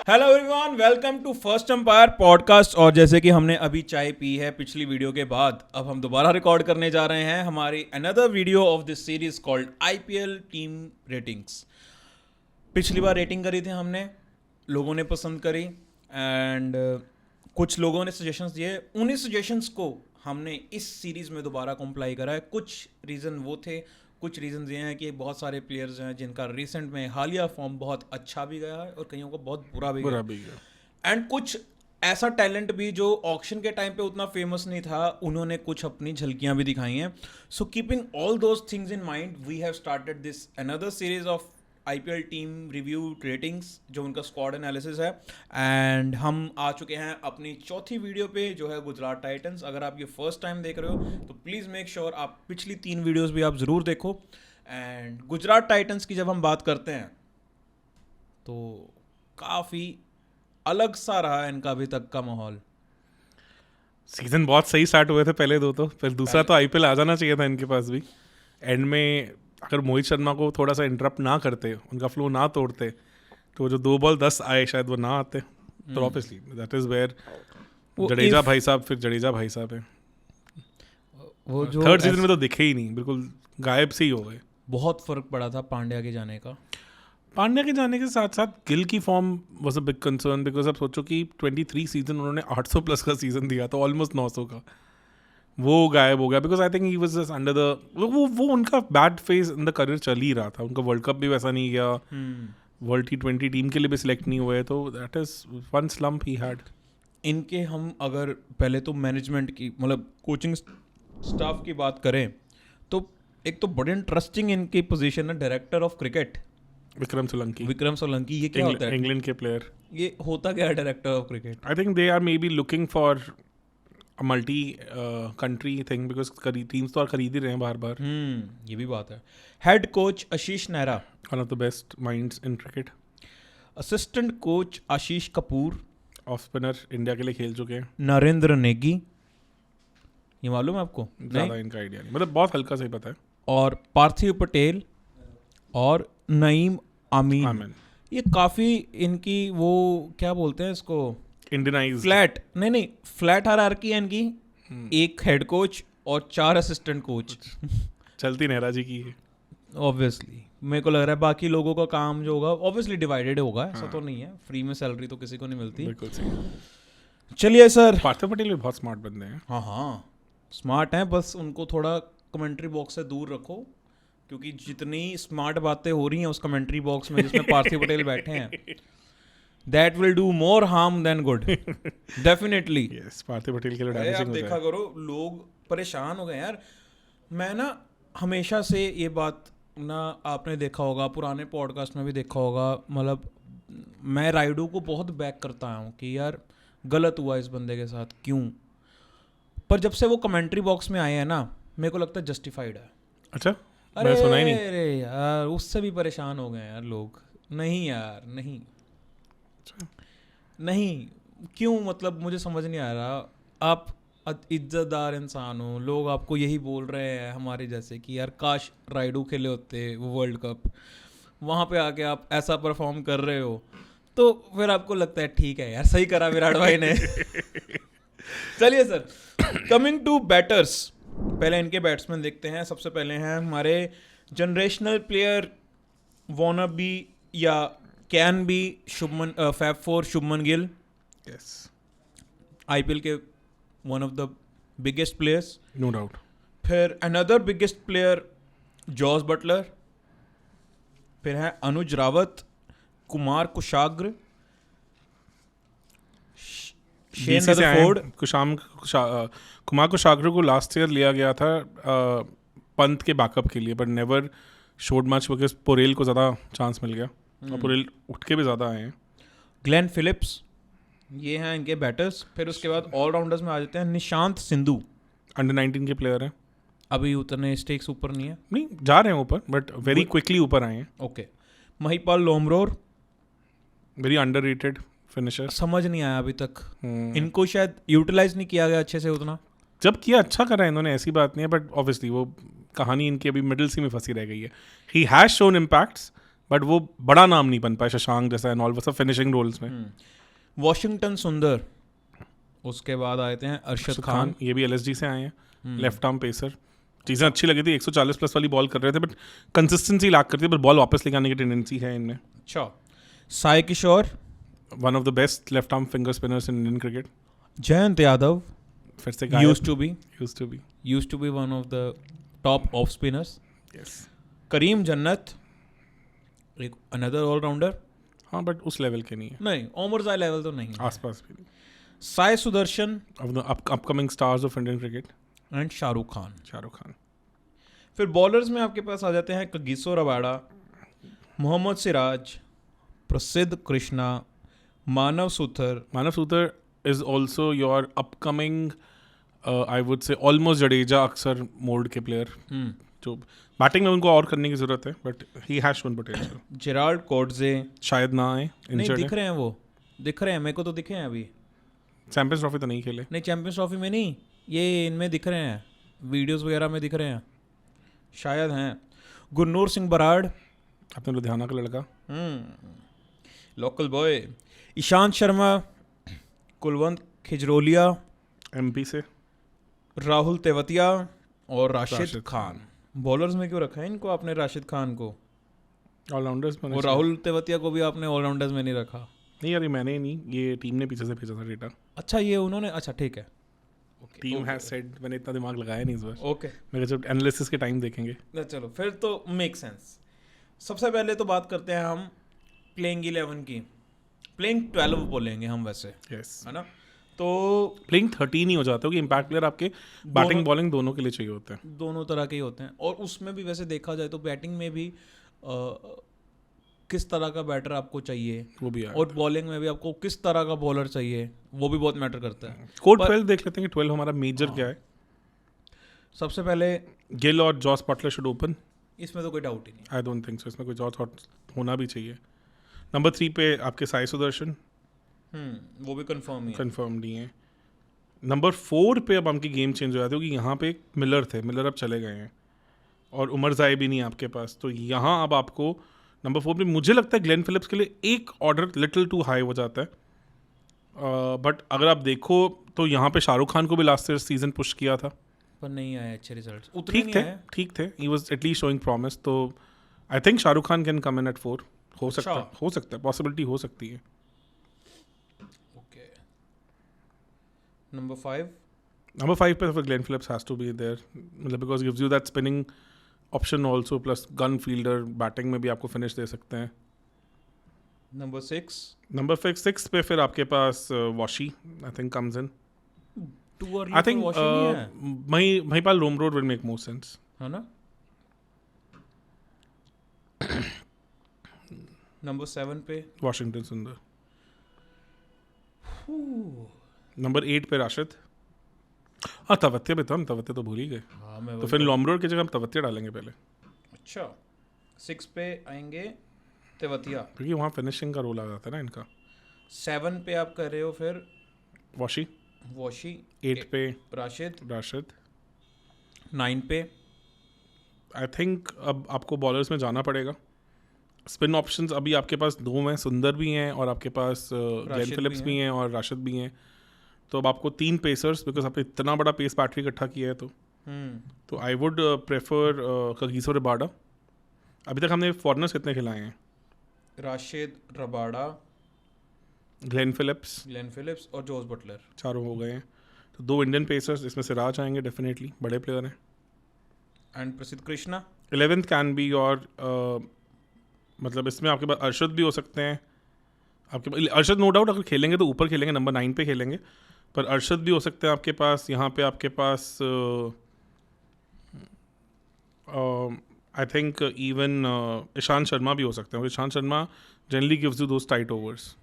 Hello everyone, welcome to first empire podcast. और जैसे कि हमने अभी चाय पी है पिछली वीडियो के बाद, अब हम दोबारा रिकॉर्ड करने जा रहे हैं हमारी another video of this series called IPL team ratings. पिछली बार रेटिंग करी थी हमने, लोगों ने पसंद करी एंड कुछ लोगों ने सजेशंस दिए। उन्हीं सजेशंस को हमने इस सीरीज़ में दोबारा कंप्लाई करा है। कुछ रीज़न वो थे, कुछ रीज़न ये हैं कि बहुत सारे प्लेयर्स हैं जिनका रिसेंट में हालिया फॉर्म बहुत अच्छा भी गया है और कईयों को बहुत बुरा भी गया। एंड कुछ ऐसा टैलेंट भी जो ऑक्शन के टाइम पे उतना फेमस नहीं था, उन्होंने कुछ अपनी झलकियां भी दिखाई हैं। So keeping all those things in mind, we have started this another series of IPL team review ratings, जो उनका स्क्वाड एनालिसिस है। एंड हम आ चुके हैं अपनी चौथी वीडियो पे, जो है गुजरात टाइटंस। अगर आप ये फर्स्ट टाइम देख रहे हो तो प्लीज़ मेक श्योर आप पिछली 3 वीडियोस भी आप ज़रूर देखो। एंड गुजरात टाइटंस की जब हम बात करते हैं तो काफ़ी अलग सा रहा है इनका अभी तक का माहौल। सीजन बहुत सही स्टार्ट हुए थे पहले दो, तो फिर दूसरा तो आईपीएल आ जाना चाहिए था इनके पास भी। एंड में अगर मोहित शर्मा को थोड़ा सा इंटरप्ट ना करते, उनका फ्लो ना तोड़ते, तो जो 2 बॉल 10 आए शायद वो ना आते। तो obviously that is where Jadeja भाई साहब, फिर जडेजा भाई साहब है वो जो थर्ड सीजन में तो दिखे ही नहीं, बिल्कुल गायब से ही हो गए। बहुत फर्क पड़ा था पांड्या के जाने का। पांड्या के जाने के साथ साथ गिल की form was a big concern, because अब सोचो कि 23 सीजन उन्होंने 800 प्लस का सीजन दिया था, ऑलमोस्ट 900 का, वो गायब हो गया। Because I think he was just under the वो उनका bad phase in the career चल ही रहा था। उनका वर्ल्ड कप भी वैसा नहीं गया, वर्ल्ड T20 टीम के लिए भी सिलेक्ट नहीं हुए, तो that is one slump he had. इनके हम अगर पहले तो मैनेजमेंट की, मतलब कोचिंग स्टाफ की बात करें तो एक तो बड़े इंटरेस्टिंग इनकी पोजीशन है director of cricket, Vikram Solanki. ये क्या होता है? इंग्लैंड के प्लेयर। ये होता क्या है director of cricket? I think they are maybe looking for a multi country thing, because teams तो और खरीद ही रहे हैं बार बार। ये भी बात है। Head coach Ashish Nehra, one of the best minds in cricket. Assistant coach Ashish Kapoor, off spinner India के लिए खेल चुके हैं। नरेंद्र नेगी, ये मालूम है आपको? ज़्यादा इनका आइडिया नहीं, मतलब बहुत हल्का सा ही पता है। और पार्थिव पटेल और नईम आमीन। ये काफ़ी इनकी वो क्या बोलते हैं इसको, इंडियनाइज फ्लैट नहीं फ्लैट हायरार्की है इनकी। एक हेड कोच और 4 असिस्टेंट कोच। चलती नेहरा जी की है। ऑब्वियसली मेरे को लग रहा है बाकी लोगों का काम जो होगा ऑब्वियसली डिवाइडेड होगा, ऐसा तो नहीं है फ्री में सैलरी तो किसी को नहीं मिलती। बिल्कुल सही। चलिए सर, पार्थिव पटेल भी बहुत स्मार्ट बंदे हैं। हाँ स्मार्ट हैं, बस उनको थोड़ा कमेंट्री बॉक्स से दूर रखो, क्योंकि जितनी स्मार्ट बातें हो रही हैं उस कमेंट्री बॉक्स में जिसमें पार्थिव पटेल बैठे हैं, that will do more harm than good, definitely. Yes, Parthiv Patel के लिए आप डैमेजिंग हो देखा जाए। करो, लोग परेशान हो गए यार। मैं ना हमेशा से ये बात ना, आपने देखा होगा पुराने पॉडकास्ट में भी देखा होगा, मतलब मैं राइडू को बहुत बैक करता आया हूँ कि यार गलत हुआ इस बंदे के साथ, क्यों। पर जब से वो कमेंट्री बॉक्स में आए हैं ना, मेरे को लगता है जस्टिफाइड है। अच्छा, मैं सुना ही नहीं। अरे यार उससे भी परेशान हो गए यार लोग। नहीं यार नहीं नहीं, क्यों, मतलब मुझे समझ नहीं आ रहा। आप इज्जतदार इंसान हो, लोग आपको यही बोल रहे हैं हमारे जैसे कि यार काश राइडू खेले होते वो वर्ल्ड कप, वहाँ पे आके आप ऐसा परफॉर्म कर रहे हो, तो फिर आपको लगता है ठीक है यार सही करा विराट भाई ने। चलिए सर, कमिंग टू बैटर्स, पहले इनके बैट्समैन देखते हैं। सबसे पहले हैं हमारे जनरेशनल प्लेयर, वॉना बी या can be fab 4 Shubman Gill. Yes, IPL के one of the biggest players, no doubt. फिर another biggest player Jos Buttler, फिर है अनुज रावत, कुमार कुशाग्र, शेन रदरफोर्ड। कुमार कुशाग्र को लास्ट ईयर लिया गया था पंत के बैकअप के लिए, but never showed much because Porel को ज़्यादा चांस मिल गया और पोरेल उठ के भी ज़्यादा आए हैं। ग्लेन फिलिप्स, ये हैं इनके बैटर्स। फिर उसके बाद ऑलराउंडर्स में आ जाते हैं निशांत सिंधु, अंडर 19 के प्लेयर हैं, अभी उतने स्टेक्स ऊपर नहीं है, नहीं जा रहे हैं ऊपर, बट वेरी क्विकली ऊपर आए हैं। Okay. Mahipal Lomror, very underrated finisher, समझ नहीं आया अभी तक, इनको शायद यूटिलाइज नहीं किया गया अच्छे से उतना। जब किया अच्छा करा इन्होंने, ऐसी बात नहीं है, बट ऑब्वियसली वो कहानी इनकी अभी मिडिल सी में फंसी रह गई है। He has shown impacts, but वो बड़ा नाम नहीं बन पाया शशांक जैसा एंड ऑल, वो सब फिनिशिंग रोल्स में। वॉशिंगटन सुंदर, उसके बाद आए थे अरशद खान, ये भी LSG से आए हैं, लेफ्ट आर्म पेसर। चीज़ें अच्छी लगी थी, 140 प्लस वाली बॉल कर रहे थे, बट कंसिस्टेंसी लाक करती है, बट बॉल वापस लेके आने की टेंडेंसी है इनमें। अच्छा। Sai Kishore, one of the best left arm finger spinners in Indian cricket. Jayant Yadav, फिर से used to be one of the top off spinners. Yes. करीम जन्नत, एक अनदर ऑलराउंडर, हाँ बट उस लेवल के नहीं है, नहीं ओमरजाई लेवल तो नहीं, आसपास भी नहीं। Sai Sudarshan of the upcoming stars of Indian cricket, and Shahrukh Khan. Shahrukh Khan. फिर बॉलर्स में आपके पास आ जाते हैं Kagiso Rabada, Mohammed Siraj, Prasidh Krishna, Manav Suthar is also your upcoming I would say almost Jadeja Axar mode के प्लेयर, जो बैटिंग में उनको और करने की जरूरत है, but he has shown potential. Gerald कोटजे शायद ना आए, नहीं दिख रहे हैं, वो दिख रहे हैं मेरे को तो, दिखे हैं अभी। चैंपियंस ट्रॉफी तो नहीं खेले, नहीं चैंपियंस ट्रॉफी में नहीं, ये इनमें दिख रहे हैं, वीडियोस वगैरह में दिख रहे हैं, शायद हैं। गुरनूर सिंह बराड़, अपने लुधियाना का लड़का, local boy. Ishant Sharma, Kulwant Khejroliya, MP से, राहुल तेवतिया और राशिद खान। बॉलर्स में क्यों रखा है इनको आपने, राशिद खान को ऑलराउंडर्स में, और राहुल तेवतिया को भी आपने ऑलराउंडर्स में नहीं रखा? नहीं यार, मैंने नहीं, ये टीम ने पीछे से भेजा था डेटा। अच्छा ये उन्होंने, अच्छा ठीक है, टीम हैज सेड, मैंने इतना दिमाग लगाया नहीं इस बार। ओके, मेरे जब एनालिसिस के टाइम देखेंगे। चलो फिर तो मेक सेंस। सबसे पहले तो बात करते हैं हम प्लेइंग 11 की, प्लेइंग 12 बोलेंगे हम वैसे, यस, है ना? तो प्लेइंग 13 ही हो जाते हो कि इम्पैक्ट प्लेयर आपके बैटिंग बॉलिंग दोनों के लिए चाहिए होते हैं, दोनों तरह के ही होते हैं। और उसमें भी वैसे देखा जाए तो बैटिंग में भी किस तरह का बैटर आपको चाहिए, वो भी है, और बॉलिंग में भी आपको किस तरह का बॉलर चाहिए, वो भी बहुत मैटर करता है। कोड 12 देख लेते हैं कि 12 हमारा मेजर क्या है। सबसे पहले गिल और जॉस बटलर शुड ओपन, इसमें तो कोई डाउट ही नहीं, आई डोंट थिंक सो, इसमें कोई और थॉट होना भी चाहिए। नंबर 3 पे आपके साई सुदर्शन, वो भी कंफर्म ही है। कंफर्म नहीं है। नंबर 4 पे अब आपकी गेम चेंज हो जाती है, क्योंकि यहाँ पे मिलर थे, मिलर अब चले गए हैं, और उमर जाए भी नहीं है आपके पास, तो यहाँ अब आपको नंबर 4 पे मुझे लगता है ग्लेन फिलिप्स के लिए एक ऑर्डर लिटिल टू हाई हो जाता है। बट अगर आप देखो तो यहाँ पे शाहरुख खान को भी लास्ट सीजन पुश किया था, पर नहीं आए अच्छे रिजल्ट्स, उतने नहीं आए। ठीक थे, he was at least showing promise, तो I think Shahrukh Khan can come in at 4, हो सकता है, पॉसिबिलिटी हो सकती है। ओके, नंबर 5 पे फिर Glenn Phillips has to be there, मतलब because gives you that spinning option also, plus gun fielder, batting में भी आपको फिनिश दे सकते हैं। नंबर 6 पे फिर आपके पास Washi I think comes in, I think Mahipal Lomror will make more sense, है ना? नंबर 7 पे वॉशिंगटन सुंदर, नंबर 8 पे राशिद, हाँ तवत्ते पे, हम तवत्ते तो भूल ही गए, तो फिर लोमरोड की जगह हम तवत्ते डालेंगे पहले। अच्छा, 6 पे आएंगे तेवतिया, क्योंकि वहाँ फिनिशिंग का रोल आ जाता है ना इनका। 7 पे आप कर रहे हो फिर वॉशी, 8 पे राशिद, 9 पे आई थिंक अब आपको बॉलर्स में जाना पड़ेगा। स्पिन ऑप्शंस अभी आपके पास 2 हैं, सुंदर भी हैं और आपके पास ग्लेन फिलिप्स भी हैं और राशिद भी हैं, तो अब आपको 3 पेसर्स, बिकॉज आपने इतना बड़ा पेस बैटरी इकट्ठा किया है, तो I would prefer Kagiso Rabada. अभी तक हमने फॉरनर्स कितने खिलाए हैं? राशिद, रबाड़ा, ग्लेन फिलिप्स और जोस बटलर, 4 हो गए हैं, तो 2 इंडियन पेसर्स, इसमें सिराज आएंगे डेफिनेटली, बड़े प्लेयर हैं, एंड प्रसिद्ध Krishna. 11th can be your, मतलब इसमें आपके पास अरशद भी हो सकते हैं, आपके पास अरशद नो डाउट अगर खेलेंगे तो ऊपर खेलेंगे, नंबर 9 पे खेलेंगे, पर अरशद भी हो सकते हैं आपके पास। यहाँ पे आपके पास I think even Ishant Sharma भी हो सकते हैं, Ishant Sharma generally gives you those tight overs.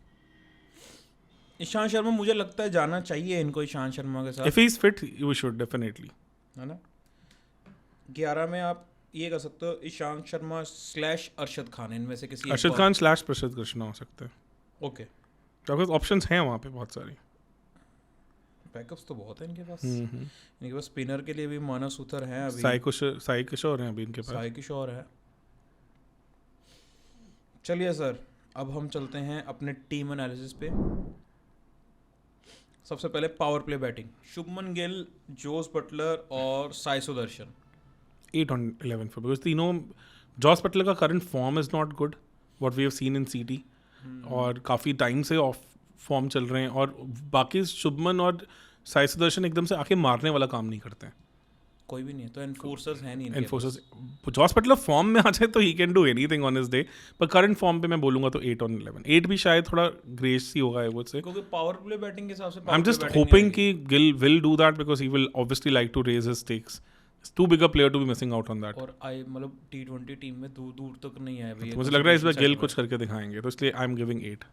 Ishant Sharma मुझे लगता है जाना चाहिए इनको, ईशांत शर्मा के साथ, if he is fit you should definitely, है ना? 11 में आप ये कर सकते हो ईशांत शर्मा / अरशद खान, इनमें से किसी, अरशद खान / प्रसिद्ध कृष्णा हो सकते हैं। ओके, तो ऑप्शंस हैं वहाँ पे बहुत सारी, बैकअप्स तो बहुत है इनके पास। इनके पास स्पिनर के लिए भी मानव सूथर हैं, अभी साई किशोर हैं अभी इनके पास, साई किशोर है, चलिए सर, अब हम चलते हैं अपने टीम एनालिसिस पे। सबसे पहले power play batting, Shubman Gill, Jos Buttler और Sai Sudharsan. 8 on 11 for because तीनों जॉस बटलर का current form is not good what we have seen in CT और काफ़ी टाइम से ऑफ फॉर्म चल रहे हैं और बाकी शुभमन और साई सुदर्शन एकदम से आके मारने वाला काम नहीं करते हैं। कोई भी नहीं है तो एनफोर्सर्स हैं नहीं इनके एनफोर्सर्स जॉस बटलर फॉर्म में आ जाए तो he can do anything on his day, पर करंट फॉर्म पे मैं बोलूंगा तो 8 on 11। 8 भी शायद थोड़ा ग्रेस ही होगा वो से, क्योंकि पावर प्ले बैटिंग के हिसाब से आई एम जस्ट होपिंग कि Gill will do that because he will obviously like to raise his stakes. It's too big a player to be missing out on that. और I मतलब T20 team में दूर दूर तक नहीं आया भैया। मुझे लग रहा है इस बार गिल कुछ करके दिखाएंगे, तो इसलिए आई एम गिविंग 8।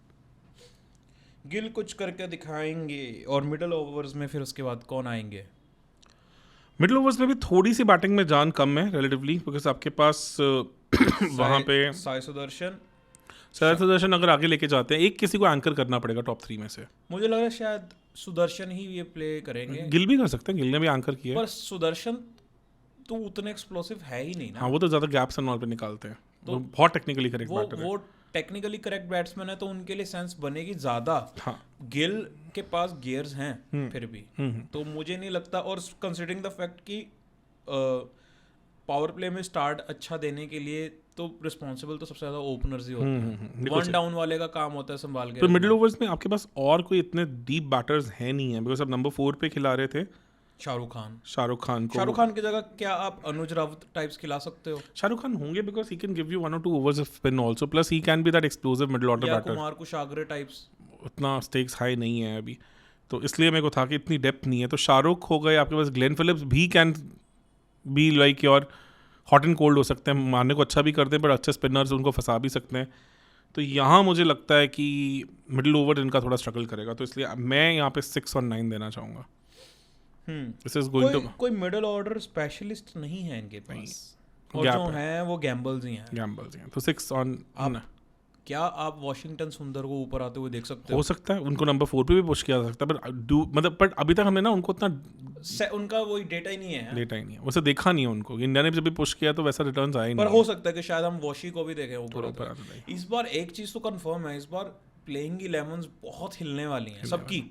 गिल कुछ करके दिखाएंगे। और मिडल ओवर्स में फिर उसके बाद कौन आएंगे? मिडल ओवर्स में भी थोड़ी सी बैटिंग में जान कम है रिलेटिवली, बिकॉज आपके पास वहाँ पे साई सुदर्शन, सुदर्शन अगर आगे लेके जाते हैं, एक किसी को एंकर करना पड़ेगा टॉप 3 में से। मुझे लग रहा है शायद सुदर्शन ही ये प्ले करेंगे। गिल भी कर सकते हैं, गिल ने भी एंकर किया है। पर सुदर्शन तो उतने एक्सप्लोसिव है ही नहीं ना। हाँ, वो तो ज़्यादा गैप्स एंड ऑल पे निकालते हैं, तो बहुत टेक्निकली करेक्ट बैटर है। वो टेक्निकली करेक्ट बैट्समैन है तो उनके लिए सेंस बनेगी ज़्यादा। हाँ, गिल के पास गियर्स हैं फिर भी, तो मुझे नहीं लगता। और कंसिडरिंग द फैक्ट कि पावर प्ले में स्टार्ट अच्छा देने के लिए तो रिस्पॉन्सिबल तो सबसे ज़्यादा ओपनर्स ही होते हैं। वन डाउन वाले का काम होता है संभाल के। तो मिडिल ओवर्स में आपके पास और कोई इतने डीप बैटर्स हैं नहीं है, बिकॉज आप नंबर 4 पे खिला रहे थे शाहरुख खान को। शाहरुख खान की जगह क्या आप अनुज रावत टाइप्स खिला सकते हो? शाहरुख खान होंगे because he can give you 1 or 2 overs of spin also, plus he can be that explosive middle order या batter। कुमार कुशाग्रे टाइप्स। उतना स्टेक्स हाई नहीं है अभी, तो इसलिए मेरे को था कि इतनी डेप्थ नहीं है। तो शाहरुख हो गए, आपके पास ग्लेन फिलिप्स भी can be like your hot and cold हो सकते हैं, मारने को अच्छा भी करते हैं पर अच्छे स्पिनर्स उनको फंसा भी सकते हैं। तो यहाँ मुझे लगता है कि मिडिल ओवर इनका थोड़ा स्ट्रगल करेगा, तो इसलिए मैं यहाँ पे 6 और 9 देना चाहूँगा। This is going to कोई मिडिल ऑर्डर स्पेशलिस्ट नहीं है इनके पास, और Gap जो है। हैं वो गैम्बल्स ही हैं। गैम्बल्स हैं, तो 6 on क्या आप वॉशिंगटन सुंदर को ऊपर आते हुए देख सकते हो सकता है, उनको नंबर 4 पे भी पुश किया जा सकता है, पर अभी तक हमें ना उनको उतना उनका वही डेटा ही नहीं है। डेटा ही नहीं है, वैसे देखा नहीं है उनको। इंडिया ने जब भी पुश किया तो वैसा रिटर्न्स आए नहीं। पर हो सकता है कि शायद हम वॉशी को भी देखें ऊपर ऊपर आते आते हुए। इस बार एक चीज़ तो कंफर्म है, इस बार प्लेइंग 11s बहुत हिलने वाली हैं सबकी,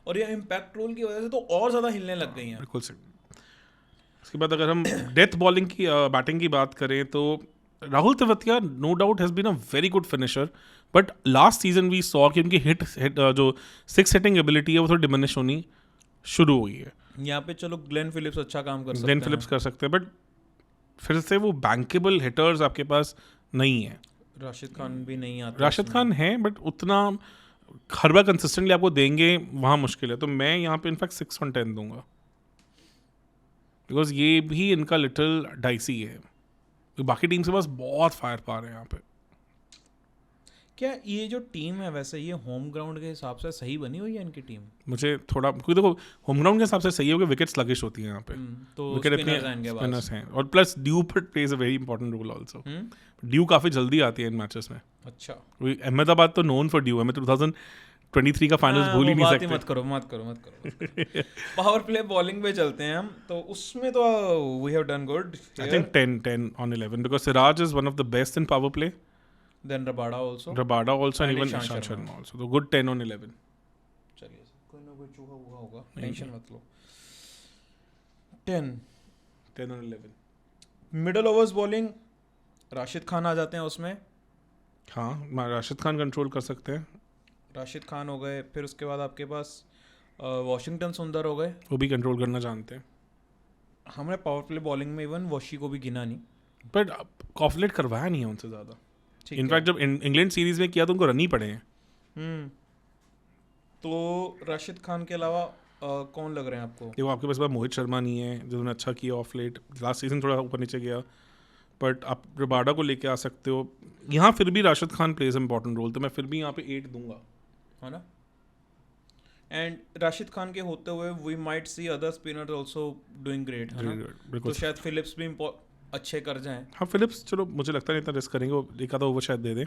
और ये इम्पैक्ट रोल की वजह से तो और ज़्यादा हिलने लग गई हैं। बिल्कुल सही। उसके बाद अगर हम डेथ बॉलिंग की बैटिंग की बात करें तो Rahul Tewatia no doubt has been a very good finisher, but last season we saw कि उनकी हिट जो 6 हिटिंग एबिलिटी है वो थोड़ी डिमिनिश होनी शुरू हुई है। यहाँ पे चलो ग्लेन फिलिप्स अच्छा काम कर सकते हैं, ग्लेन फिलिप्स कर सकते हैं, बट फिर से वो बैंकेबल हिटर्स आपके पास नहीं है। राशिद खान भी नहीं आता। राशिद खान है बट उतना हर बार कंसिस्टेंटली आपको देंगे वहाँ मुश्किल है, तो मैं यहाँ पे इनफैक्ट 6 on 10 दूंगा, बिकॉज ये भी इनका लिटिल डाइसी है। बाकी टीम के पास बहुत फायर पावर है यहाँ पे। क्या ये जो टीम है वैसे ये होम ग्राउंड के हिसाब से सही बनी हुई है इनकी टीम? मुझे थोड़ा, क्योंकि देखो होम ग्राउंड के हिसाब से सही है क्योंकि विकेट स्लगिश होती है यहाँ पे, तो विकेट स्पिनर्स हैं, और plus dew plays a very important role also. Dew काफ़ी जल्दी आती है इन मैचेस में। अच्छा, अहमदाबाद तो नोन फॉर ड्यू है, मैं 2023 का फाइनल्स भूल ही नहीं सकते। मत करो। पावर प्ले बॉलिंग पे चलते हैं हम, तो उसमें तो we have done good. I think 10 on 11 because Siraj is one of the best in power play, then Rabada also and even Ishant Sharma also, तो good 10 on 11। चलिए, कोई ना कोई चूहा हुआ होगा, टेंशन मत लो। 10 on 11। Middle overs bowling Rashid Khan आ जाते हैं उसमें। हाँ, राशिद खान कंट्रोल कर सकते हैं। राशिद खान हो गए, फिर उसके बाद आपके पास वॉशिंगटन सुंदर हो गए, वो भी कंट्रोल करना जानते हैं। हमने पावर प्ले बॉलिंग में इवन वॉशी को भी गिना नहीं, बट कॉफलेट करवाया नहीं है उनसे ज़्यादा। ठीक इनफैक्ट जब इंग्लैंड सीरीज में किया तो उनको रन ही पड़े हैं। तो राशिद खान के अलावा कौन लग रहे हैं आपको? देखो आपके पास मोहित शर्मा नहीं है जिन्होंने अच्छा किया ऑफ लेट, लास्ट सीजन थोड़ा ऊपर नीचे गया, बट आप रबाडा को लेके आ सकते हो यहाँ। फिर भी Rashid Khan plays important role, तो मैं फिर भी यहाँ पे 8 दूंगा, है ना। एंड राशिद खान के होते हुए we might see other spinners also doing great, है ना। तो शायद फिलिप्स भी अच्छे कर जाएं। हाँ, फिलिप्स चलो मुझे लगता नहीं इतना रिस्क करेंगे, वो एक आधा ओवर शायद दे दें,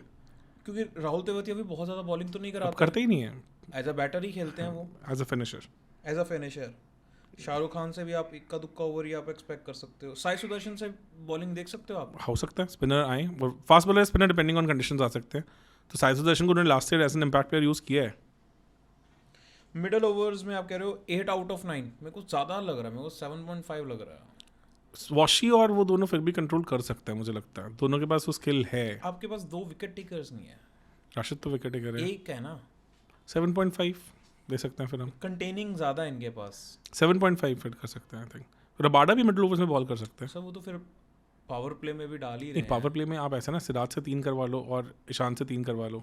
क्योंकि राहुल तेवतिया भी बहुत ज़्यादा बॉलिंग तो नहीं कराते, करते ही नहीं है। एज अ बैटर ही खेलते हैं वो, as a finisher. Shahrukh Khan से भी आप इक्का दुक्का ओवर ही आप एक्सपेक्ट कर सकते हो। साई सुदर्शन से बॉलिंग देख सकते हो आप? हो सकता है स्पिनर आए, fast bowler spinner depending on conditions आ सकते हैं। तो साई सुदर्शन को उन्होंने last year as an impact player use किया है। मिडल ओवर्स में आप कह रहे हो 8 आउट ऑफ 9, मेरे को ज़्यादा लग रहा है, मेरे को 7.5 लग रहा है। वॉशी और वो दोनों फिर भी कंट्रोल कर सकते हैं, मुझे लगता है दोनों के पास वो स्किल है। आपके पास 2 विकेट टेकर्स नहीं है। राशिद तो विकेट टेकर है। एक है ना। 7.5 दे सकते हैं फिर हम। कंटेनिंग ज़्यादा है इनके पास। 7.5 फिट कर सकते हैं आई थिंक। रबाडा भी मिडल ओवर्स में बॉल कर सकते हैं। सर वो तो फिर पावर प्ले में भी डाल ही रहे नहीं, हैं। पावर प्ले में आप ऐसा ना सिराज से 3 करवा लो और ईशान से 3 करवा लो,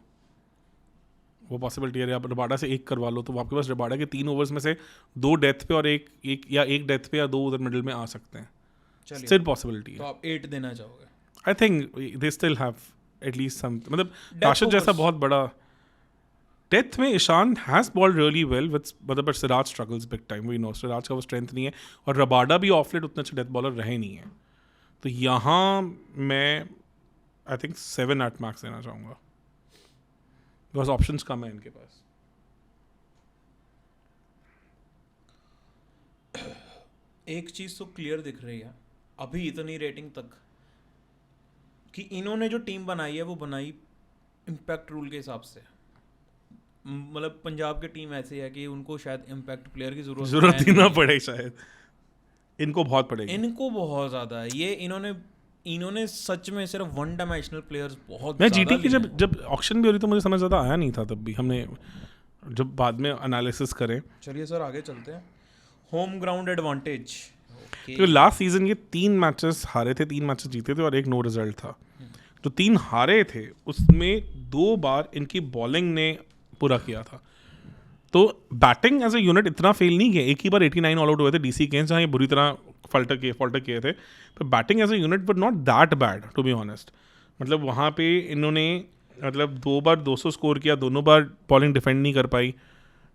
वो पॉसिबिलिटी है। आप रबाडा से 1 करवा लो तो आपके पास रबाडा के 3 ओवर्स में से 2 डेथ पे और एक डेथ पे या 2 उधर मिडिल में आ सकते हैं। चलिए, स्टिल पॉसिबिलिटी तो है। आप 8 देना चाहोगे? I think they still have at least some, मतलब राशिद जैसा overs. बहुत बड़ा डेथ में Ishan has ball really well with, मतलब Siraj struggles big time, we know Siraj का वो स्ट्रेंथ नहीं है और रबाडा भी ऑफ लेट उतने अच्छे डेथ बॉलर रहे नहीं है। तो यहाँ मैं आई थिंक 7 एट मैक्स देना चाहूँगा, बिकॉज ऑप्शंस कम है इनके पास। एक चीज़ तो क्लियर दिख रही है अभी इतनी रेटिंग तक, कि इन्होंने जो टीम बनाई है वो बनाई इम्पैक्ट रूल के हिसाब से। मतलब पंजाब की टीम ऐसी है कि उनको शायद इम्पैक्ट प्लेयर की जरूरत ही ना पड़े, शायद इनको बहुत पड़ेगी। इनको बहुत ज़्यादा है। ये इन्होंने सच में सिर्फ 1 डायमेंशनल प्लेयर्स बहुत मैं ज़्यादा जीटी की लिए हैं। जब ऑक्शन भी हो रही तो मुझे समझ ज़्यादा आया नहीं था, तब भी हमने जब बाद में एनालिसिस करें। चलिए सर आगे चलते हैं। Home ground advantage. तो लास्ट सीजन ये 3 मैचेस हारे थे, 3 मैचेस जीते थे और एक नो रिजल्ट था। जो 3 हारे थे उसमें 2 बार इनकी बॉलिंग ने पूरा किया था। तो बैटिंग एज ए यूनिट इतना फेल नहीं किया। एक ही बार 89 ऑल आउट हुए थे डीसी गेंस, जहाँ ये बुरी तरह फॉल्टर किए थे। पर batting as a unit were not that bad to be honest. मतलब वहाँ पे इन्होंने मतलब 2 बार 200 स्कोर किया, दोनों बार बॉलिंग डिफेंड नहीं कर पाई।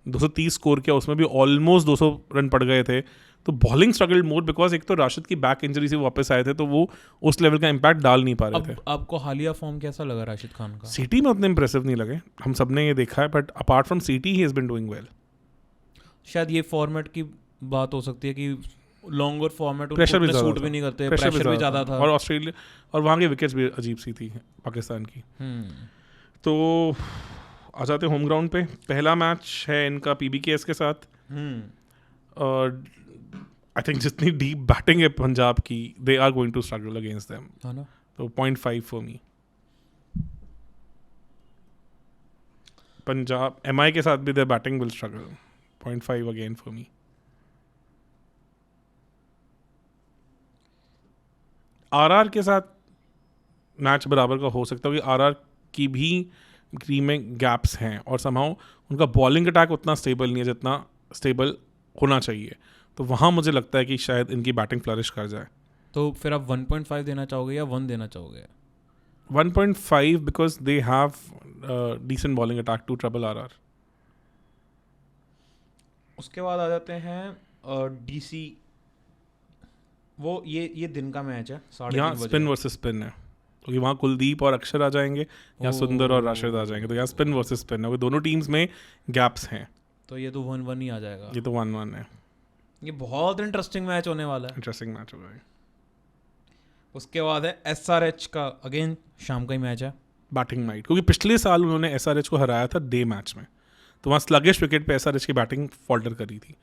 230 स्कोर किया, उसमें भी ऑलमोस्ट 200 रन पड़ गए थे। तो बॉलिंग स्ट्रगल्ड मोर बिकॉज एक तो राशिद की बैक इंजरी से वापस आए थे, तो वो उस लेवल का इम्पैक्ट डाल नहीं पा रहे थे। आपको हालिया फॉर्म कैसा लगा राशिद खान का? सिटी में उतने इंप्रेसिव नहीं लगे, हम सब ने ये देखा है, but apart from city he has been doing well. शायद ये फॉर्मेट की बात हो सकती है कि लॉन्गर फॉर्मेट प्रेशर भी सूट भी नहीं करते, प्रेशर भी ज़्यादा था और ऑस्ट्रेलिया और वहाँ की विकेट्स भी अजीब सी थी पाकिस्तान की। तो आ जाते होम ग्राउंड पे। पहला मैच है इनका PBKS के साथ और आई थिंक जितनी डीप बैटिंग है पंजाब की, they are going to struggle against them. है ना। तो 0.5 फॉर मी। पंजाब MI के साथ भी there batting will struggle, 0.5 again for me. RR के साथ मैच बराबर का हो सकता है, क्योंकि RR की भी टीम में गैप्स हैं और समहाउ उनका बॉलिंग अटैक उतना स्टेबल नहीं है जितना स्टेबल होना चाहिए। तो वहाँ मुझे लगता है कि शायद इनकी बैटिंग फ्लरिश कर जाए। तो फिर आप 1.5 देना चाहोगे या 1 देना चाहोगे? 1.5 because they have decent bowling attack to trouble RR। उसके बाद आ जाते हैं DC। वो ये दिन का मैच है, 3:30 यहाँ बजे। स्पिन वर्सेस स्पिन है, क्योंकि वहाँ कुलदीप और अक्षर आ जाएंगे, यहाँ सुंदर और राशिद आ जाएंगे। तो यहाँ स्पिन वर्सेस स्पिन है, दोनों टीम्स में गैप्स हैं। तो ये तो 1-1 ही आ जाएगा। ये तो 1-1 है। ये बहुत इंटरेस्टिंग मैच होने वाला है। इंटरेस्टिंग मैच होगा। उसके बाद है SRH का, अगेन शाम का ही मैच है। बैटिंग नाइट, क्योंकि पिछले साल उन्होंने SRH को हराया था डे मैच में, तो वहाँ स्लगिश विकेट पे SRH की बैटिंग फॉल्टर करी थी।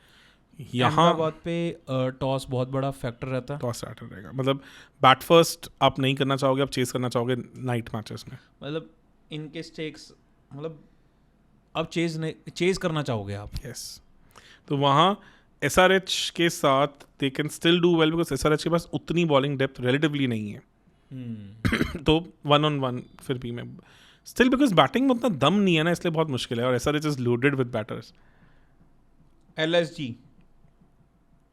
यहाँ अहमदाबाद पे टॉस बहुत बड़ा फैक्टर रहता है। टॉस स्टार्टर रहेगा, मतलब बैट फर्स्ट आप नहीं करना चाहोगे, आप चेस करना चाहोगे नाइट मैचेस में। मतलब इनके स्टेक्स, मतलब अब चेज करना चाहोगे आप। यस। तो वहाँ SRH के साथ they can still do well because SRH के पास उतनी बॉलिंग डेप्थ रिलेटिवली नहीं है। तो 1-on-1 फिर भी मैं स्टिल, बिकॉज बैटिंग में उतना दम नहीं है ना, इसलिए बहुत मुश्किल है। और SRH is loaded with batters. LSG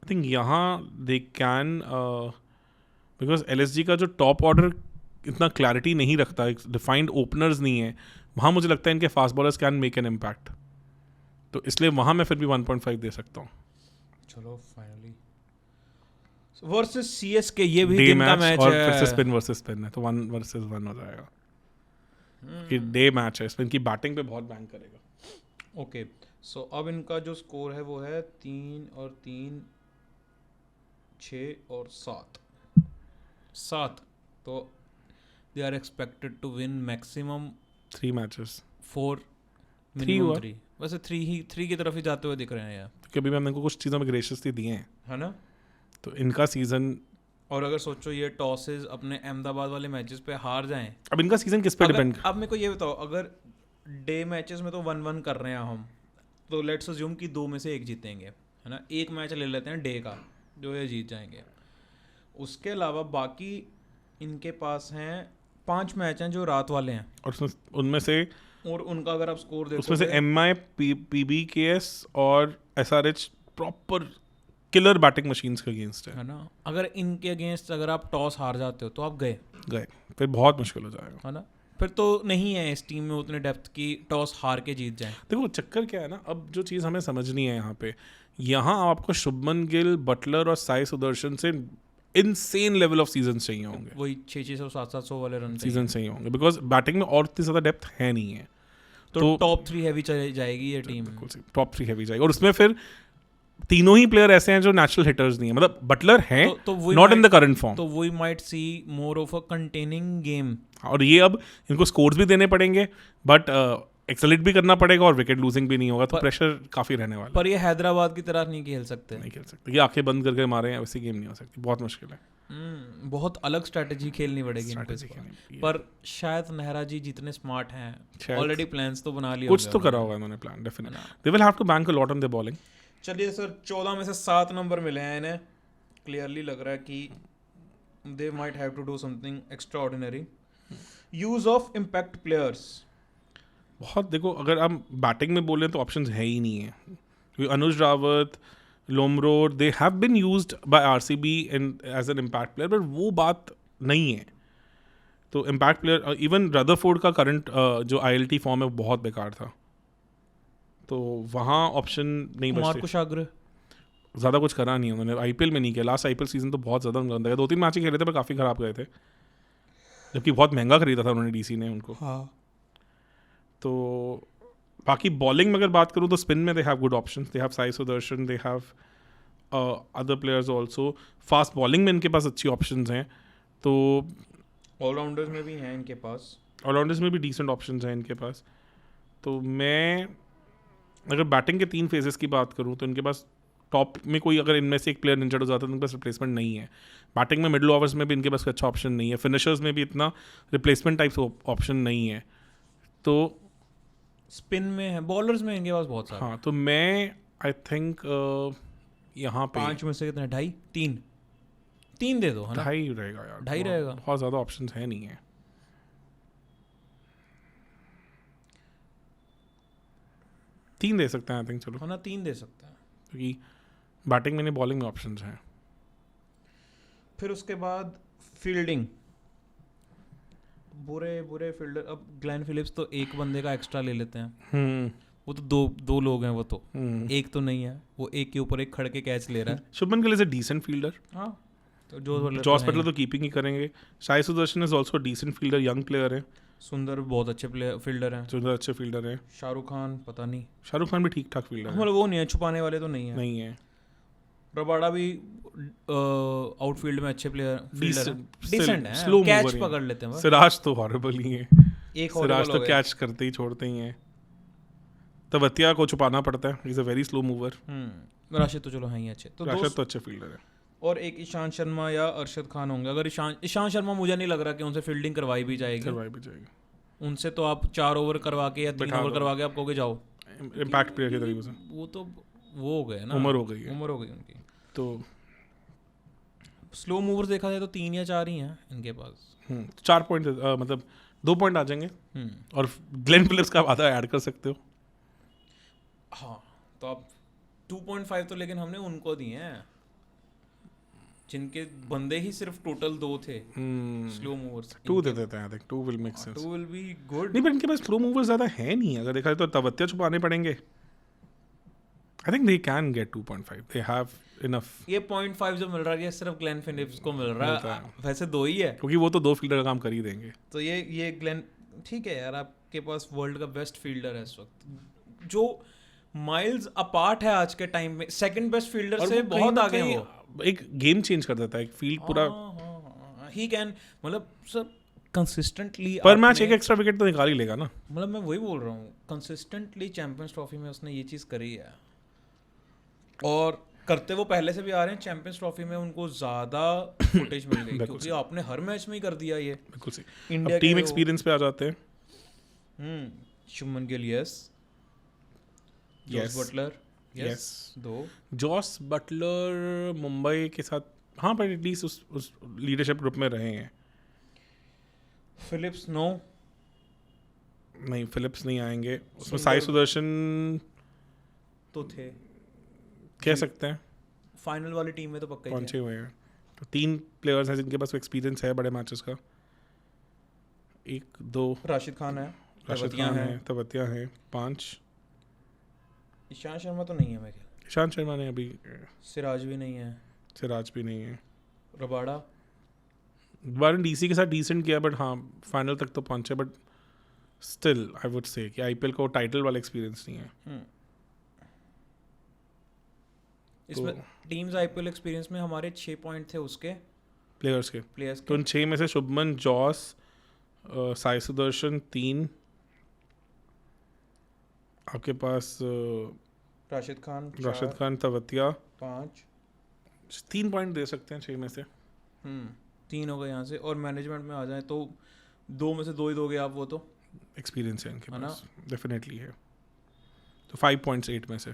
I think यहाँ दे कैन, बिकॉज LSG का जो टॉप ऑर्डर इतना क्लैरिटी नहीं रखता, डिफाइंड ओपनर्स नहीं है, वहाँ मुझे लगता है इनके fast bowlers can make an impact. तो इसलिए वहाँ मैं फिर भी 1.5 दे सकता हूँ। चलो फाइनली वर्सेस CSK, ये भी डे दिन का मैच मैच और है। फिर से स्पिन वर्सेस स्पिन है, तो 1 वर्सेस 1 हो जाएगा। कि डे मैच है, स्पिन की बैटिंग पे बहुत बैंग करेगा। ओके, सो अब इनका जो स्कोर है वो है 3 और 3 6 और 7 तो they are expected to win maximum 3 matches 4 3 हुआ। 3 वैसे 3 की तरफ ही जाते हुए दिख रहे हैं यार, क्योंकि अभी मैंने कुछ चीज़ों में ग्रेशियसली दिए हैं, है ना। तो इनका सीज़न, और अगर सोचो ये टॉसेस अपने अहमदाबाद वाले मैचेस पे हार जाएं, अब इनका सीज़न किस पे डिपेंड। अब मेरे को ये बताओ, अगर डे मैचेस में तो 1-1 कर रहे हैं हम, तो लेट्स अज्यूम कि 2 में से 1 जीतेंगे, है ना। एक मैच ले लेते हैं डे का जो ये जीत जाएंगे, उसके अलावा बाकी इनके पास हैं 5 मैच हैं जो रात वाले हैं, और उनमें से और उनका अगर आप स्कोर देखो उसमें से MI, PBKS और SRH proper killer batting machines के अगेंस्ट है ना। अगर इनके अगेंस्ट अगर आप टॉस हार जाते हो तो आप गए, फिर बहुत मुश्किल हो जाएगा, है ना। फिर तो नहीं है इस टीम में उतने डेप्थ की टॉस हार के जीत जाए। देखो चक्कर क्या है ना, अब जो चीज़ हमें समझनी है यहाँ आपको शुभमन गिल, बटलर और साई सुदर्शन से इनसेन लेवल ऑफ सीजन चाहिए होंगे, वही 600 700 वाले रन सीजन चाहिए होंगे, बिकॉज बैटिंग में और इतनी ज़्यादा डेप्थ है नहीं है। तो टॉप 3 हैवी चली जाएगी ये टीम, टॉप 3 हैवी जाएगी, और उसमें फिर तीनों ही प्लेयर ऐसे हैं जो नेचुरल हिटर्स नहीं है, मतलब Buttler are not in the current form, तो we might see more of a containing game. और ये अब इनको स्कोर्स भी देने पड़ेंगे, बट एक्सेलेट भी करना पड़ेगा, और विकेट लूजिंग भी नहीं होगा, तो प्रेशर काफी रहने वाला है। पर ये हैदराबाद की तरह नहीं खेल सकते, ये आंखें बंद करके मारे हैं वैसी गेम नहीं हो सकती, बहुत मुश्किल है। बहुत अलग स्ट्रेटजी खेलनी पड़ेगी इनको, पर शायद नेहरा जी जितने स्मार्ट हैं ऑलरेडी प्लान्स तो बना लिया, कुछ तो करा होगा इन्होंने plan, definitely they will have to bank a lot on the bowling. चलिए सर, 14 में से 7 नंबर मिले हैं इन्हें, क्लियरली लग रहा है कि they might have to do something extraordinary. Use of impact players, बहुत देखो, अगर हम बैटिंग में बोलें तो ऑप्शंस है ही नहीं है। Anuj Rawat, Lomror, they have been used by RCB as an impact player, but वो बात नहीं है। तो इम्पैक्ट प्लेयर, इवन रदरफोर्ड का करंट जो ILT फॉर्म है वो बहुत बेकार था, तो वहाँ ऑप्शन नहीं बचते। कुमार कुशाग्र ज़्यादा कुछ करा नहीं उन्होंने, IPL में नहीं किया, लास्ट IPL सीजन तो बहुत ज़्यादा गंदा गया, 2-3 मैच ही खेले थे पर काफ़ी ख़राब गए थे, जबकि बहुत महंगा खरीदा था उन्होंने DC ने उनको। हाँ। तो बाकी बॉलिंग में अगर बात करूँ तो स्पिन में they have good options, they have Sai Sudarshan, they have other players also. Fast bowling में इनके पास अच्छी ऑप्शंस हैं, तो ऑलराउंडर्स में भी हैं इनके पास, ऑलराउंडर्स में भी डिसेंट ऑप्शंस हैं इनके पास। तो मैं अगर बैटिंग के 3 फेजेस की बात करूँ तो इनके पास टॉप में कोई, अगर इनमें से एक प्लेयर इंजर्ड हो जाता है तो इनके पास रिप्लेसमेंट नहीं है। बैटिंग में मिडल ओवर्स में भी इनके पास कोई अच्छा ऑप्शन नहीं है, फिनिशर्स में भी इतना रिप्लेसमेंट टाइप्स ऑप्शन नहीं है। तो स्पिन में है, बॉलर्स में इनके पास बहुत सारे। हाँ, तो मैं आई थिंक यहाँ पे 5 में से कितने, 2.5 3 दे दो, है ना। 2.5 रहेगा यार, 2.5 रहेगा, बहुत ज़्यादा ऑप्शंस है नहीं है। 3 दे सकते हैं आई थिंक, चलो, है ना, 3 दे सकते हैं, क्योंकि बैटिंग में नहीं, बॉलिंग में ऑप्शंस हैं। फिर उसके बाद फील्डिंग, बुरे फील्डर, अब ग्लेन फिलिप्स तो एक बंदे का एक्स्ट्रा ले लेते हैं, वो तो दो लोग हैं, वो तो एक तो नहीं है, वो एक के ऊपर एक खड़ के कैच ले रहा है। Shubman Gill is a decent fielder, हाँ, तो जॉस बटलर तो कीपिंग ही करेंगे। Sai Sudharsan is also decent fielder, young player है। सुंदर बहुत अच्छे फील्डर हैं, सुंदर अच्छे फील्डर हैं। शाहरुख खान पता नहीं, शाहरुख खान भी ठीक ठाक फील्डर है, मतलब वो नहीं है, छुपाने वाले तो नहीं है। नहीं है। रबाडा भी आउटफील्ड में अच्छे प्लेयर, फील्डर डिसेंट है, स्लो कैच पकड़ लेते हैं। सिराज तो हॉरिबल ही है, सिराज तो कैच करते ही छोड़ते ही हैं। तवतिया को छुपाना पड़ता है, is a very slow mover. Rashid तो चलो हैं ही अच्छे, तो राशिद तो अच्छे फील्डर है। और एक ईशांत शर्मा या अरशद खान होंगे। अगर ईशांत शर्मा मुझे नहीं लग रहा कि उनसे फील्डिंग करवाई भी जाएगी, उनसे तो आप 4 ओवर करवा के या 3 ओवर करवा के आप कहोगे जाओ, इम्पैक्ट प्लेयर के तरीके से। वो तो वो हो गए ना, उम्र हो गई उनकी। तो स्लो मूवर्स देखा जाए तो 3 या 4 ही हैं इनके पास। 4 पॉइंट, मतलब 2 पॉइंट आ जाएंगे, और ग्लेन फिलिप्स का आधा ऐड कर सकते हो। हाँ, तो आप 2.5 तो लेकिन हमने उनको दिए हैं जिनके बंदे ही सिर्फ टोटल 2 थे स्लो मूवर्स। 2 दे देते हैं, I think 2 will make sense, 2 will be good. नहीं, पर इनके पास स्लो मूवर्स ज़्यादा है नहीं, अगर देखा जाए तो तवत्या छुपाने पड़ेंगे। आई think they can get 2.5, they have enough. ये 0.5 जो मिल रहा है ये सिर्फ ग्लेन फिलिप्स को मिल रहा है, वैसे 2 ही है, क्योंकि वो तो 2 फील्डर का काम कर ही देंगे। तो ये ग्लेन ठीक है यार, आपके पास वर्ल्ड का बेस्ट फील्डर है इस वक्त, जो माइल्स अपार्ट है आज के टाइम में, सेकंड बेस्ट फील्डर और से वो कहीं बहुत ना आगे हैं कहीं वो। एक गेम चेंज कर देता है, एक फील्ड पूरा ही कैन, मतलब सर कंसिस्टेंटली पर मैच एक एक्स्ट्रा विकेट तो निकाल ही लेगा ना। मतलब मैं वही बोल रहा हूँ, कंसिस्टेंटली चैंपियंस ट्रॉफी में उसने ये चीज़ करी है, और करते वो पहले से भी आ रहे हैं। चैंपियंस ट्रॉफी में उनको ज़्यादा फुटेज मिल गई क्योंकि आपने हर मैच में ही कर दिया ये। बिल्कुल सही। इंडिया अब टीम एक्सपीरियंस पे आ जाते हैं। Shubman Gill yes, Jos Buttler yes, दो। जॉस बटलर मुंबई के साथ हाँ, पर एटलीस्ट उस लीडरशिप ग्रुप में रहे हैं। फिलिप्स नो, नहीं फिलिप्स नहीं आएंगे उसमें। साई सुदर्शन तो थे, कह सकते हैं फाइनल वाली टीम में तो पक्का ही पहुंचे हुए हैं। तो 3 प्लेयर्स हैं जिनके पास एक्सपीरियंस है बड़े मैचेस का। 1 2 राशिद खान है, राशिद खान है, तवतिया है, 5 ईशान शर्मा तो नहीं है मेरे ख्याल, ईशान शर्मा ने अभी, सिराज भी नहीं है, सिराज भी नहीं है, रबाड़ा बारन डीसी के साथ डिसेंट किया, बट हाँ फाइनल तक तो पहुंचे, but still I would say कि आईपीएल को टाइटल वाला एक्सपीरियंस नहीं है। इसमें टीम्स आईपीएल एक्सपीरियंस में हमारे 6 पॉइंट थे उसके प्लेयर्स के। प्लेयर्स तो उन 6 में से शुभमन, जॉस, साई सुदर्शन 3, आपके पास राशिद खान तवतिया 5, 3 पॉइंट दे सकते हैं 6 में से। 3 हो गए यहाँ से, और मैनेजमेंट में आ जाए तो 2 में से 2 ही दोगे आप, वो तो एक्सपीरियंस है इनके है ना? पास, डेफिनेटली है। तो 5 पॉइंट्स 8 में से।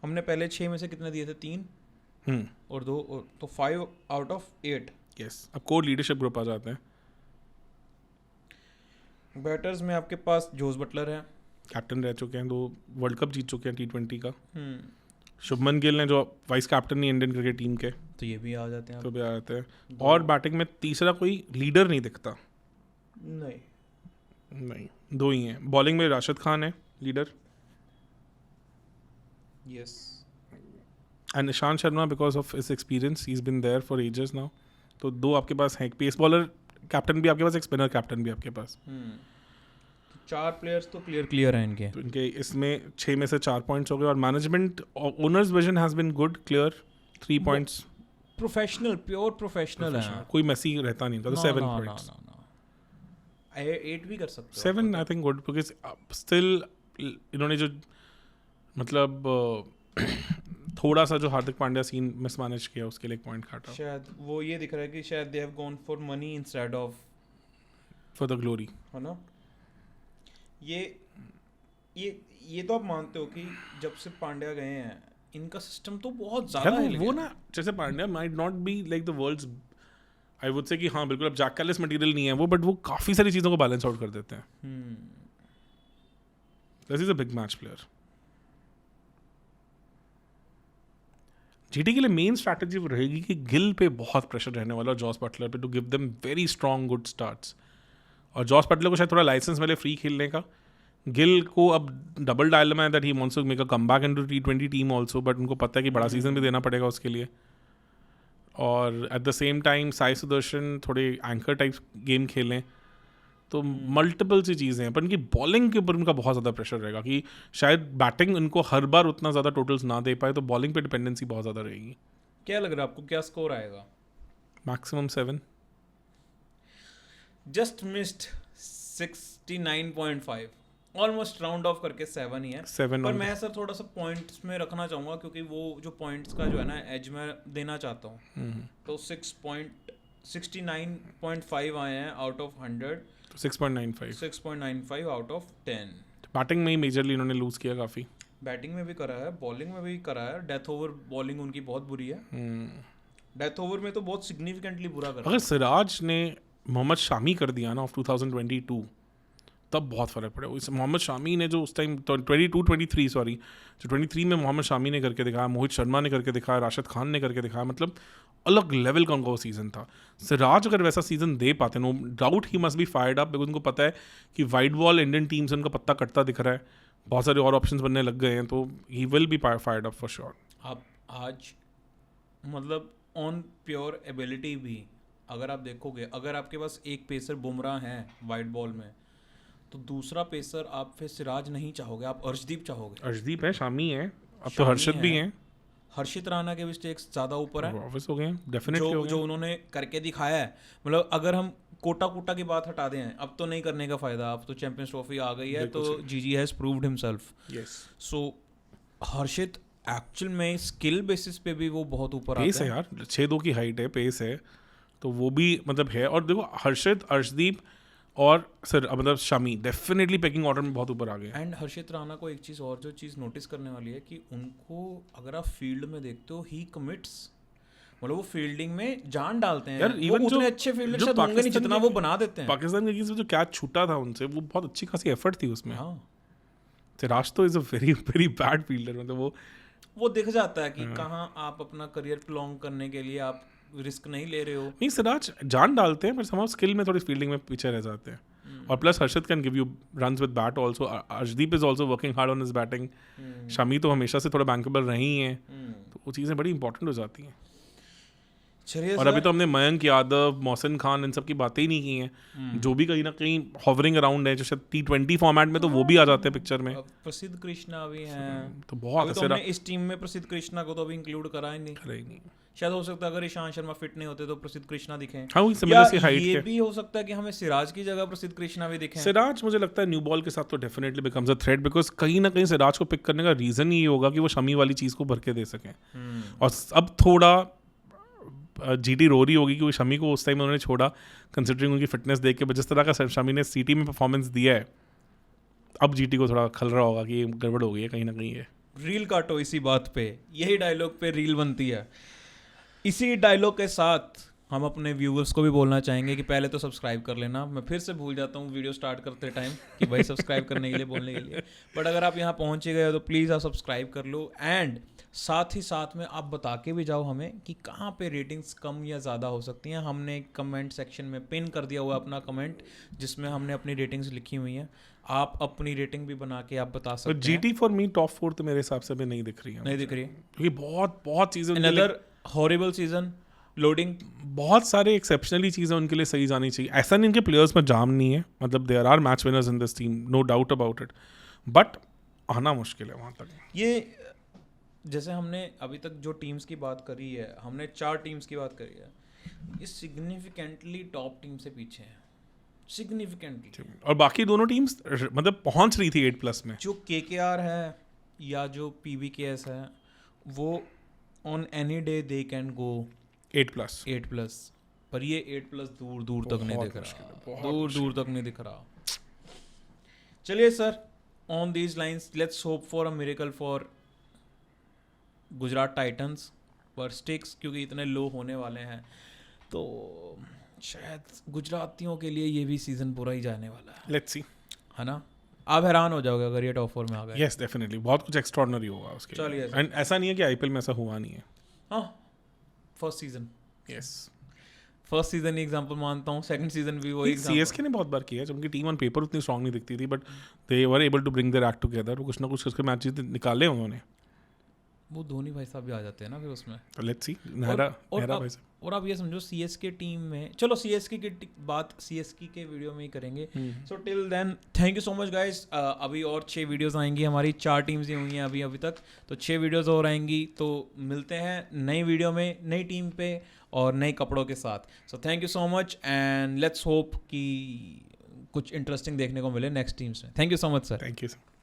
हमने पहले 6 में से कितने दिए थे? 3 और 2, तो 5 आउट ऑफ 8। यस, अब कोर लीडरशिप ग्रुप आ जाते हैं। बैटर्स में आपके पास जोस बटलर है, कैप्टन रह चुके हैं, 2 वर्ल्ड कप जीत चुके हैं T20 का। शुभमन गिल ने जो वाइस कैप्टन नहीं इंडियन क्रिकेट टीम के, तो ये भी आ जाते हैं तो भी आ जाते हैं। और बैटिंग में तीसरा कोई लीडर नहीं दिखता। नहीं 2 ही हैं। बॉलिंग में राशिद खान है leader, yes, and Ishan Sharma because of his experience, he is been there for ages now. तो 2 आपके पास हैं, एक पेस बॉलर कैप्टन भी आपके पास, एक स्पिनर कैप्टन भी आपके पास। 4 प्लेयर्स तो क्लियर हैं इनके। तो इनके इसमें 6 में से 4 पॉइंट्स हो गए। और management owners vision has been good, clear 3 points. Professional, pure professional है, कोई मैसी रहता नहीं था, तो 7 पॉइंट्स। 8 भी कर सकते हो 7 I think good, because still इन्होंने जो मतलब थोड़ा सा जो हार्दिक पांड्या सीन मिसमैनेज किया उसके लिए 1 पॉइंट काटा। शायद वो ये दिख रहा है कि शायद they have gone for money instead of for the glory, है ना? ये तो आप मानते हो कि जब से पांड्या गए हैं इनका सिस्टम तो बहुत ज्यादा है। वो ना जैसे Pandya might not be like the worlds, I would say कि हाँ बिल्कुल अब जैक कैलिस मटेरियल नहीं है वो, बट वो काफी सारी चीजों को बैलेंस आउट कर देते हैं। This is a big match player. GT के लिए मेन स्ट्रैटेजी रहेगी कि गिल पे बहुत प्रेशर रहने वाला है, जॉस बटलर पे, to give them very strong good starts. और जॉस बटलर को शायद थोड़ा लाइसेंस मिले फ्री खेलने का। गिल को अब डबल डायलेमा है that he wants to make a comeback into T20 team also, but उनको पता है कि बड़ा सीजन भी देना पड़ेगा उसके लिए। और at the same time Sai Sudarshan थोड़े एंकर टाइप गेम खेलें, तो मल्टीपल सी चीज़ें हैं। पर इनकी बॉलिंग के ऊपर उनका बहुत ज़्यादा प्रेशर रहेगा कि शायद बैटिंग इनको हर बार उतना ज़्यादा टोटल्स ना दे पाए, तो बॉलिंग पे डिपेंडेंसी बहुत ज़्यादा रहेगी। क्या लग रहा है आपको, क्या स्कोर आएगा? Maximum 7, just missed 69.5, almost round of करके 7 ही है। 7 पर मैं सर थोड़ा सा पॉइंट्स में रखना चाहूँगा क्योंकि वो जो पॉइंट्स का जो है ना एज मैं देना चाहता हूँ। तो 69.5 आए हैं out of 100, 6.95 out of 10। Batting में ही मेजरली इन्होंने लूज किया काफ़ी। बैटिंग में भी करा है, बॉलिंग में भी करा है। डेथ ओवर बॉलिंग उनकी बहुत बुरी है। डेथ ओवर में तो बहुत सिग्निफिकेंटली बुरा करा। अगर सिराज ने मोहम्मद शामी कर दिया ना ऑफ 2022, तब बहुत फ़र्क पड़ा। उस मोहम्मद शामी ने जो उस टाइम 23 सॉरी, जो 23 में मोहम्मद शामी ने करके दिखाया, मोहित शर्मा ने करके दिखाया, राशिद खान ने करके दिखाया, मतलब अलग लेवल का उनका वो सीज़न था। सिराज अगर वैसा सीज़न दे पाते, no doubt he must be fired up, because उनको पता है कि वाइट बॉल इंडियन टीम से उनका पत्ता कटता दिख रहा है, बहुत सारे और ऑप्शंस बनने लग गए हैं, तो he will be fired up for sure. आप आज मतलब ऑन प्योर एबिलिटी भी अगर आप देखोगे, अगर आपके पास एक पेसर बुमराह हैं वाइट बॉल में, तो दूसरा पेसर आप फिर सिराज नहीं चाहोगे, आप अर्शदीप चाहोगे? अर्शदीप है, शामी है, अब तो शामी हर्षित भी है। हैं, हर्षित राणा के भी स्टेक्स ज़्यादा ऊपर है, ऑफिस हो गए हैं, डेफिनेटली हो जो गए। उन्होंने करके दिखाया है। मतलब अगर हम कोटा की बात हटा दें, अब तो नहीं करने का फायदा, अब तो चैंपियंस ट्रॉफी आ गई है, तो जीजी has proved himself. Yes, so Harshit actual में स्किल बेसिस पे भी वो बहुत ऊपर पेस आते है हैं। यार, 6'2" की हाइट है, पेस है, तो वो भी मतलब है। और देखो हर्षित, अर्शदीप और सर मतलब शामी डेफिनेटली पैकिंग ऑर्डर में बहुत ऊपर आ गए हैं। एंड हर्षित राणा को एक चीज़ और जो चीज़ नोटिस करने वाली है कि उनको अगर आप फील्ड में देखते हो, ही कमिट्स, मतलब वो फील्डिंग में जान डालते हैं यार वो इवन उतने जो अच्छे फील्डर जो शायद होंगे नहीं पाकिस्तान जितना के- वो बना देते हैं। पाकिस्तान के अगेंस्ट में जो कैच छूटा था उनसे, वो बहुत अच्छी खासी एफर्ट थी उसमें। हाँ, सिराज तो is a very very bad fielder, मतलब वो दिख जाता है कि कहाँ आप अपना करियर प्लॉन्ग करने के लिए आप रिस्क नहीं ले रहे हो। नहीं, सिराज जान डालते हैं पर समाउ स्किल में थोड़ी फील्डिंग में पीछे रह जाते हैं। और plus Harshit can give you runs with bat also, Arshdeep is also working hard on his batting, Shami तो हमेशा से थोड़ा बैंकेबल रही हैं, तो वो चीज़ें बड़ी इंपॉर्टेंट हो जाती हैं। चलिए और अभी तो हमने मयंक यादव, मोहसिन खान, इन सब की बातें ही नहीं की हैं, जो भी कहीं ना कहीं हॉवरिंग अराउंड है, जो शायद T20 फॉर्मेट में तो वो भी आ जाते हैं पिक्चर में, प्रसिद्ध कृष्णा भी हैं, तो बहुत अभी तो हमने इस टीम में प्रसिद्ध कृष्णा को तो अभी इंक्लूड करा ही नहीं। नहीं। शायद हो सकता है अगर ईशांत शर्मा फिट नहीं होते तो प्रसिद्ध कृष्णा दिखें, हाँ, वही या सिमिलर सी हाइट ये के। भी हो सकता है कि हमें सिराज की जगह प्रसिद्ध कृष्णा भी दिखें। सिराज मुझे लगता है न्यू बॉल के साथ तो definitely becomes a threat, because कहीं ना कहीं सिराज को पिक करने का रीजन ये होगा कि वो शमी वाली चीज़ को भर के दे सकें। और अब थोड़ा जीटी रो रही होगी कि वो शमी को उस टाइम उन्होंने छोड़ा, कंसिडरिंग उनकी फिटनेस देख के, जिस तरह का शमी ने सीटी में परफॉर्मेंस दिया है, अब जीटी को थोड़ा खल रहा होगा कि ये गड़बड़ हो गई है कहीं ना कहीं। ये रील काटो इसी बात पे, यही डायलॉग पे रील बनती है। इसी डायलॉग के साथ हम अपने व्यूवर्स को भी बोलना चाहेंगे कि पहले तो सब्सक्राइब कर लेना। मैं फिर से भूल जाता हूँ वीडियो स्टार्ट करते टाइम कि भाई सब्सक्राइब करने के लिए बोलने के लिए, बट अगर आप यहाँ पहुँच गए हो तो प्लीज़ आप सब्सक्राइब कर लो। एंड साथ ही साथ में आप बता के भी जाओ हमें कि कहाँ पे रेटिंग्स कम या ज़्यादा हो सकती हैं। हमने कमेंट सेक्शन में पिन कर दिया हुआ अपना कमेंट, जिसमें हमने अपनी रेटिंग्स लिखी हुई हैं। आप अपनी रेटिंग भी बना के आप बता सकते हैं। जीटी फॉर मी टॉप 4 तो मेरे हिसाब से भी नहीं दिख रही है, नहीं दिख रही, क्योंकि बहुत बहुत चीज़ें, अनदर हॉरिबल सीजन, लोडिंग, बहुत सारे एक्सेप्शनली चीज़ें उनके लिए सही जानी चाहिए। ऐसा नहीं इनके प्लेयर्स में जाम नहीं है, मतलब there are match winners in this team, no doubt about it, but आना मुश्किल है वहाँ तक। ये जैसे हमने अभी तक जो टीम्स की बात करी है, हमने 4 टीम्स की बात करी है, ये सिग्निफिकेंटली टॉप टीम से पीछे है, सिग्निफिकेंटली। और बाकी दोनों टीम्स मतलब पहुंच रही थी 8+ में। जो KKR है या जो PBKS है, वो on any day they can go 8+, पर ये 8+ दूर दूर तक नहीं दिख रहा, दूर दूर तक नहीं दिख रहा। चलिए sir, on these lines let's hope for a miracle for Gujarat Titans पर स्टिक्स, क्योंकि इतने लो होने वाले हैं तो शायद गुजरातियों के लिए ये भी सीजन पूरा ही जाने वाला है, लेट्स सी, है ना। आप हैरान हो जाओगे अगर ये टॉप 4 में आ गए। यस डेफिनेटली, बहुत कुछ एक्स्ट्राऑर्डिनरी होगा उसके। चलिए एंड ऐसा नहीं है कि आईपीएल में ऐसा हुआ नहीं है। हाँ, first season, yes, first season ही एग्जांपल मानता हूँ, सेकंड सीजन भी वही सीएसके ने बहुत बार किया है, जब उनकी टीम ऑन पेपर उतनी स्ट्रांग नहीं दिखती थी, but they were able to bring their act together. कुछ ना कुछ उसके मैचेस निकाले उन्होंने। वो धोनी भाई साहब भी आ जाते हैं ना फिर उसमें। तो लेट्स सी, नेहरा भाई साहब। और आप ये समझो CSK टीम में, चलो CSK की बात CSK के वीडियो में ही करेंगे। So till then thank you so much guys. अभी और 6 वीडियोस आएंगी, हमारी 4 टीम्स ही हुई हैं अभी तक, तो 6 वीडियोस और आएंगी। तो मिलते हैं नई वीडियो में, नई टीम पे और नए कपड़ों के साथ। So thank you so much and let's hope कि कुछ इंटरेस्टिंग देखने को मिले नेक्स्ट टीम्स में। Thank you so much sir. Thank you sir.